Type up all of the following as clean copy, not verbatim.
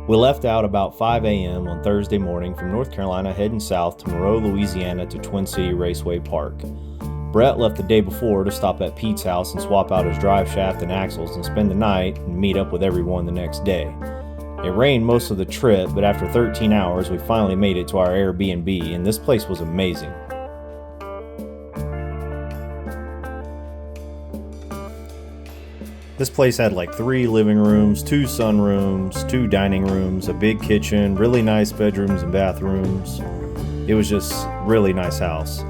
We left out about 5 a.m. on Thursday morning from North Carolina, heading south to Monroe, Louisiana to Twin City Raceway Park. Brett left the day before to stop at Pete's house and swap out his drive shaft and axles and spend the night and meet up with everyone the next day. It rained most of the trip, but after 13 hours we finally made it to our Airbnb, and this place was amazing. This place had like 3 living rooms, 2 sunrooms, 2 dining rooms, a big kitchen, really nice bedrooms and bathrooms. It was just a really nice house.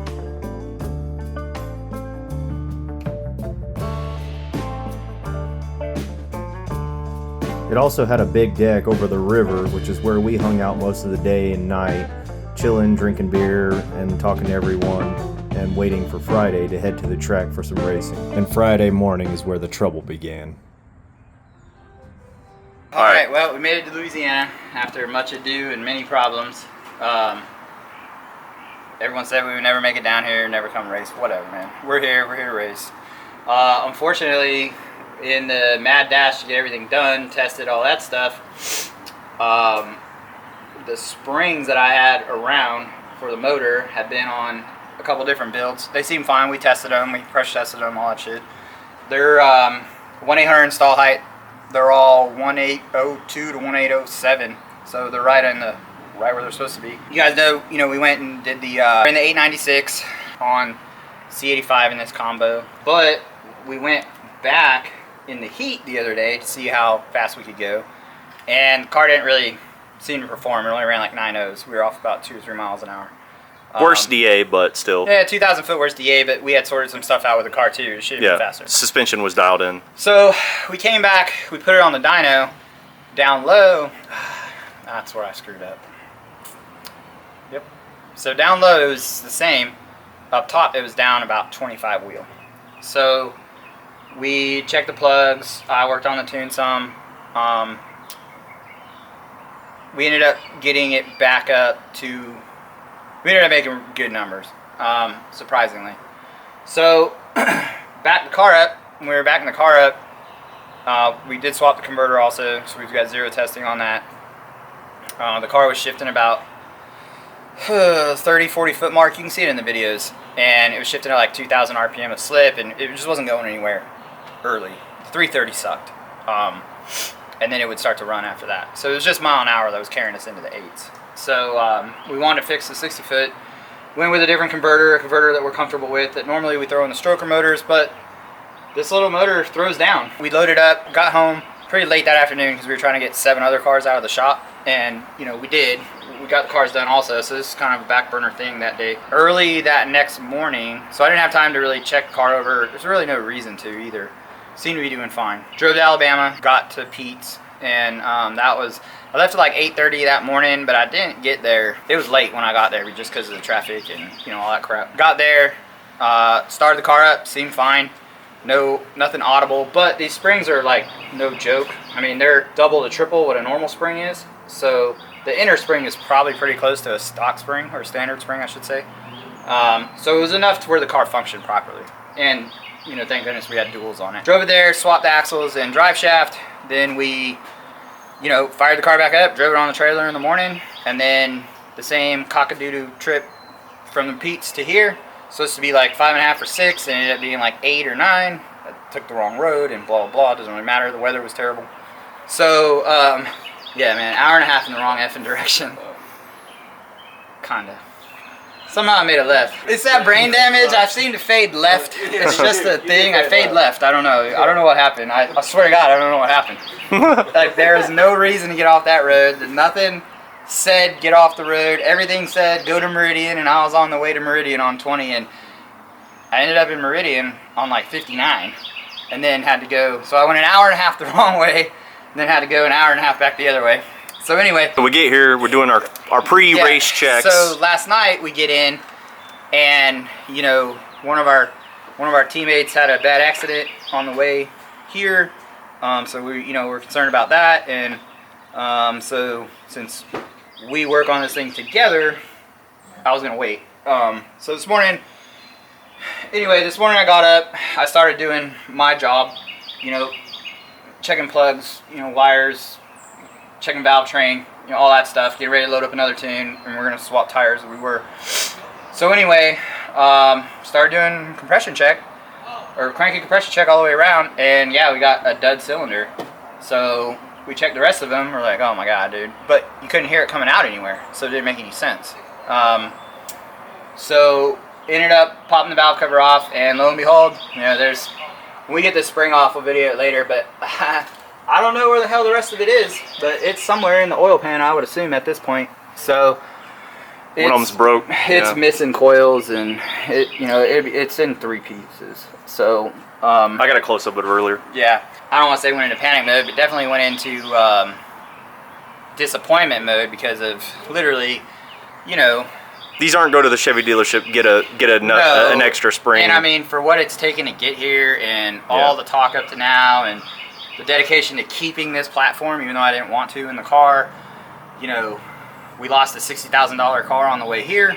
It also had a big deck over the river, which is where we hung out most of the day and night, chilling, drinking beer, and talking to everyone, and waiting for Friday to head to the track for some racing. And Friday morning is where the trouble began. Alright, well, we made it to Louisiana after much ado and many problems. Everyone said we would never make it down here, never come race. Whatever, man. We're here to race. Unfortunately, in the mad dash to get everything done, tested all that stuff, the springs that I had around for the motor had been on a couple different builds. They seem fine. We tested them. We pressure tested them, all that shit. They're 1/800 install height. They're all 1802 to 1807, so they're right where they're supposed to be. You guys know, we went and did the in the 896 on C85 in this combo, but we went back in the heat the other day to see how fast we could go, and the car didn't really seem to perform. It only ran like 9.0s. We were off about 2 or 3 miles an hour. Worse DA, but still. Yeah, 2,000 foot worse DA, but we had sorted some stuff out with the car too. It should have been faster. Suspension was dialed in. So we came back, we put it on the dyno, down low. That's where I screwed up. Yep. So down low it was the same. Up top it was down about 25 wheel. So we checked the plugs. I worked on the tune some. We ended up getting it back up to. We ended up making good numbers, surprisingly. So backed the car up. When we were backing the car up, we did swap the converter also. So we've got 0 testing on that. The car was shifting about 30, 40 foot mark. You can see it in the videos, and it was shifting at like 2,000 RPM of slip, and it just wasn't going anywhere. Early 330 sucked, and then it would start to run after that. So it was just mile an hour that was carrying us into the 8s. So we wanted to fix the 60 foot. Went with a different converter, a converter that we're comfortable with, that normally we throw in the stroker motors, but this little motor throws down. We loaded up, got home pretty late that afternoon because we were trying to get 7 other cars out of the shop, and we did. We got the cars done also, so this is kind of a back burner thing that day. Early that next morning, so I didn't have time to really check the car over. There's really no reason to either. Seemed to be doing fine. Drove to Alabama, got to Pete's, and I left at like 8:30 that morning, but I didn't get there. It was late when I got there just because of the traffic and all that crap. Got there, started the car up, seemed fine. Nothing audible, but these springs are like no joke. I mean, they're double to triple what a normal spring is. So the inner spring is probably pretty close to a stock spring, or a standard spring, I should say. So it was enough to where the car functioned properly. And thank goodness we had duals on it. Drove it there, swapped the axles and drive shaft. Then we, fired the car back up, drove it on the trailer in the morning, and then the same cock-a-doodle trip from the Pete's to here. Supposed to be like 5.5 or 6, and it ended up being like 8 or 9. I took the wrong road and blah, blah, blah. Doesn't really matter. The weather was terrible. So, yeah, man, hour and a half in the wrong effing direction. Kinda. Somehow I made a left. It's that brain damage. I've seemed to fade left. It's just a thing. I fade left. I don't know. I don't know what happened. I swear to God, I don't know what happened. Like, there is no reason to get off that road. Nothing said get off the road. Everything said go to Meridian, and I was on the way to Meridian on 20, and I ended up in Meridian on like 59, and then had to go. So I went an hour and a half the wrong way, and then had to go an hour and a half back the other way. So anyway, so we get here, we're doing our pre-race checks. So last night we get in, and one of our teammates had a bad accident on the way here. So we're concerned about that, and so since we work on this thing together, I was gonna wait. So this morning I got up, I started doing my job, checking plugs, wires, checking valve train, all that stuff, getting ready to load up another tune, and we're gonna swap tires. We were. So anyway, started doing compression check, or cranking compression check all the way around, and yeah, we got a dud cylinder. So we checked the rest of them. We're like, oh my god, dude! But you couldn't hear it coming out anywhere, so it didn't make any sense. So ended up popping the valve cover off, and lo and behold, there's. When we get this spring off, we'll video it later, but I don't know where the hell the rest of it is, but it's somewhere in the oil pan, I would assume at this point. So one of them's broke. It's missing coils, and it's in 3 pieces. So I got a close up of it earlier. Yeah, I don't want to say went into panic mode, but definitely went into disappointment mode because of literally, These aren't go to the Chevy dealership, get an extra spring. And I mean, for what it's taken to get here, and all the talk up to now, and the dedication to keeping this platform, even though I didn't want to in the car, we lost a $60,000 car on the way here.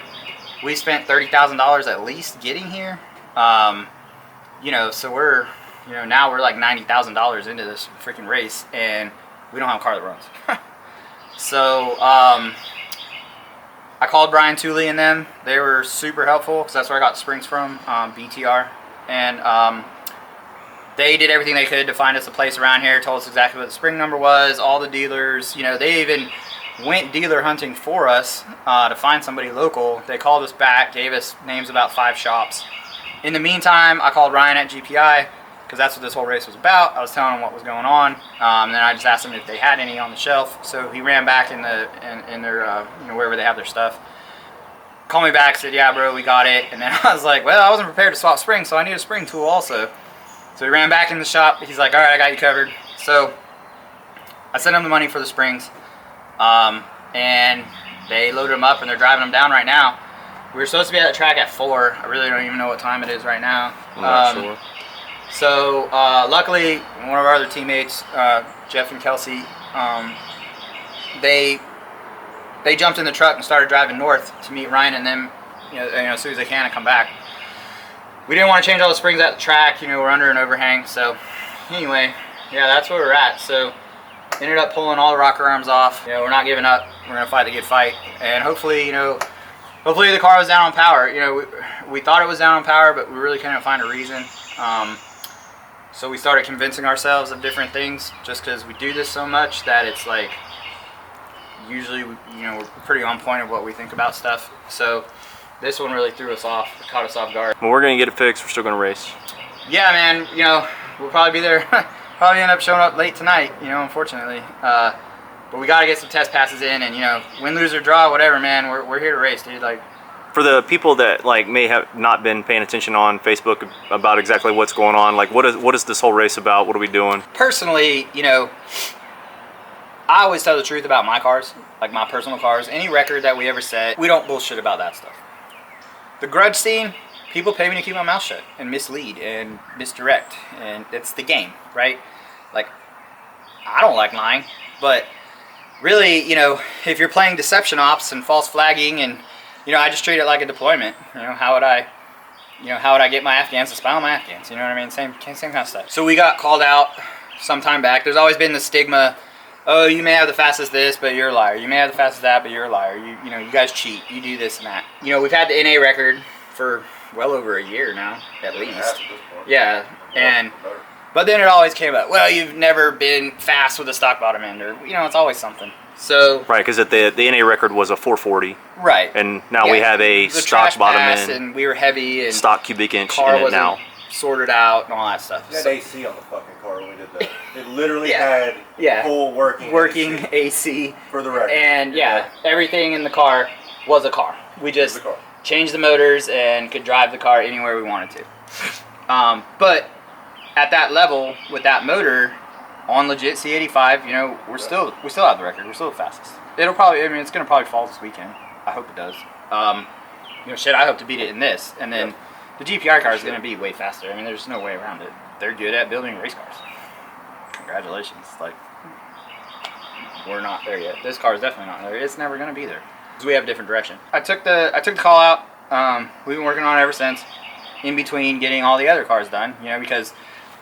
We spent $30,000 at least getting here. So we're, now we're like $90,000 into this freaking race, and we don't have a car that runs. So, I called Brian Tooley and them. They were super helpful because that's where I got the springs from, BTR. And they did everything they could to find us a place around here, told us exactly what the spring number was, all the dealers. They even went dealer hunting for us to find somebody local. They called us back, gave us names about 5 shops. In the meantime, I called Ryan at GPI because that's what this whole race was about. I was telling him what was going on. And then I just asked him if they had any on the shelf. So he ran back in their wherever they have their stuff. Called me back, said, yeah, bro, we got it. And then I was like, well, I wasn't prepared to swap springs, so I need a spring tool also. So he ran back in the shop. He's like, all right, I got you covered. So I sent him the money for the springs. And they loaded them up, and they're driving them down right now. We were supposed to be at the track at 4. I really don't even know what time it is right now. I'm not sure. So luckily, one of our other teammates, Jeff and Kelsey, they jumped in the truck and started driving north to meet Ryan and them, as soon as they can and come back. We didn't want to change all the springs at the track. We're under an overhang. So anyway, yeah, that's where we're at. So ended up pulling all the rocker arms off. We're not giving up. We're gonna fight the good fight, and hopefully, hopefully the car was down on power. We thought it was down on power, but we really couldn't find a reason. So we started convincing ourselves of different things just because we do this so much that it's like usually we're pretty on point of what we think about stuff. So this one really threw us off, caught us off guard. Well, we're gonna get it fixed. We're still gonna race. Yeah, man. We'll probably be there. Probably end up showing up late tonight. Unfortunately. But we gotta get some test passes in, and win, lose, or draw, whatever, man. We're here to race, dude. Like. For the people that may have not been paying attention on Facebook about exactly what's going on, what is this whole race about? What are we doing? Personally, I always tell the truth about my cars, like my personal cars. Any record that we ever set, we don't bullshit about that stuff. The grudge scene, people pay me to keep my mouth shut and mislead and misdirect, and it's the game, right? Like, I don't like lying, but really, if you're playing deception ops and false flagging and I just treat it like a deployment. How would I get my Afghans to spy on my Afghans? You know what I mean? Same kind of stuff. So we got called out some time back. There's always been the stigma, oh, you may have the fastest this, but you're a liar. You may have the fastest that, but you're a liar. You guys cheat. You do this and that. We've had the NA record for well over a year now, at least. Yeah, but then it always came up, well, you've never been fast with a stock bottom end, or it's always something. So right, because the NA record was a 440. Right. And now we have a stock bottom end. And we were heavy and stock cubic inch car in it now. Sorted out and all that stuff. We had AC on the fucking car when we did that. It literally had full working AC for the record. And everything in the car was a car. We just changed the motors and could drive the car anywhere we wanted to. But at that level with that motor on legit C85, we still have the record. We're still the fastest. It'll probably, it's gonna probably fall this weekend. I hope it does. I hope to beat it in this, and then the GPR car is gonna be way faster. There's no way around it. They're good at building race cars. Congratulations. We're not there yet. This car is definitely not there. It's never gonna be there. Because we have a different direction. I took the call out. We've been working on it ever since. In between getting all the other cars done, because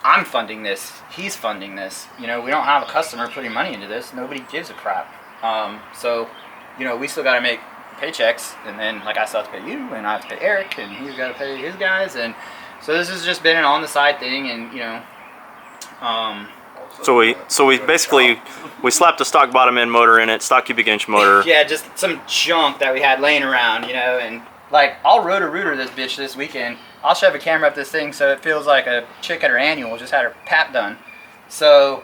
I'm funding this. He's funding this. You know, we don't have a customer putting money into this. Nobody gives a crap. So, you know, we still got to make paychecks, and then like I still have to pay you, and I have to pay Eric, and he's got to pay his guys, and so this has just been an on the side thing, and you know. So we basically we slapped a stock bottom end motor in it, stock cubic inch motor. Yeah, just some junk that we had laying around, you know, and like I'll rotor-rooter this bitch this weekend. I'll shove a camera up this thing so it feels like a chick at her annual just had her pap done. So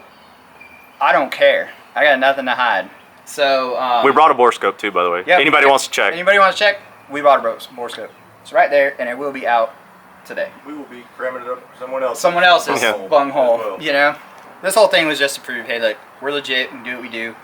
I don't care. I got nothing to hide. So we brought a bore scope too, by the way. Yep, Anybody wants to check? Anybody wants to check? We brought a bore scope. It's right there, and it will be out today. We will be cramming it up for someone else. Someone else's bunghole, well. you know? This whole thing was just to prove, hey, look, we're legit and do what we do.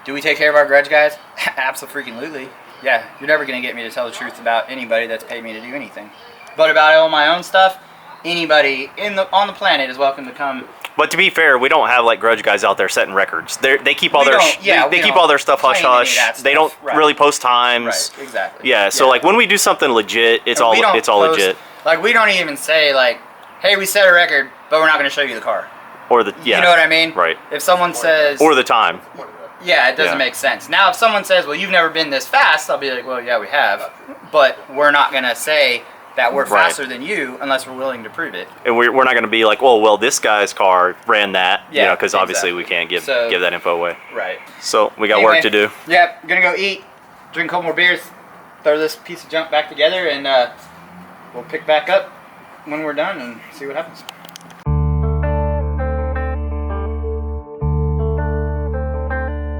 Do we take care of our grudge guys? Absolutely. Yeah, you're never going to get me to tell the truth about anybody that's paid me to do anything. But about all my own stuff, anybody on the planet is welcome to come. But to be fair, we don't have like grudge guys out there setting records. They keep all their they keep all their stuff hush hush. They don't really post times. Right, exactly. Yeah, so like when we do something legit, it's all legit. Like we don't even say like, hey, we set a record, but we're not going to show you the car. Or the You know what I mean? Right. If someone says or the time. Yeah, it doesn't make sense. Now, if someone says, well, you've never been this fast, I'll be like, well, yeah, we have. But we're not going to say that we're faster than you unless we're willing to prove it. And we're not going to be like, well, this guy's car ran that, you know, because obviously we can't give that info away. Right. So we got work to do. Yeah, going to go eat, drink a couple more beers, throw this piece of junk back together, and we'll pick back up when we're done and see what happens.